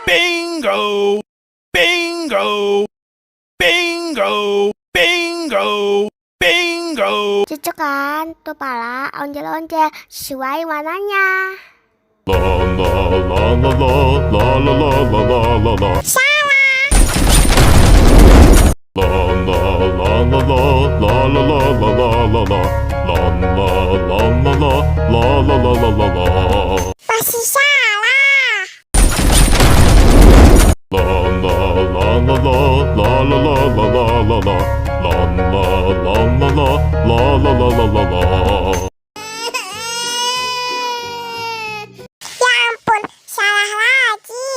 Bingo! Bingo! Bingo! Bingo! Bingo! Cocok kan? Tuh pala, onjel-onjel. Sesuai warnanya. La la la la la la la la la la la la. Salah. La la la la la la la la la la la la. La la la la la la la la la la la. Masih salah. La la la la la la la la la la la la. La la la la la la la la la la la. Ya ampun, salah lagi.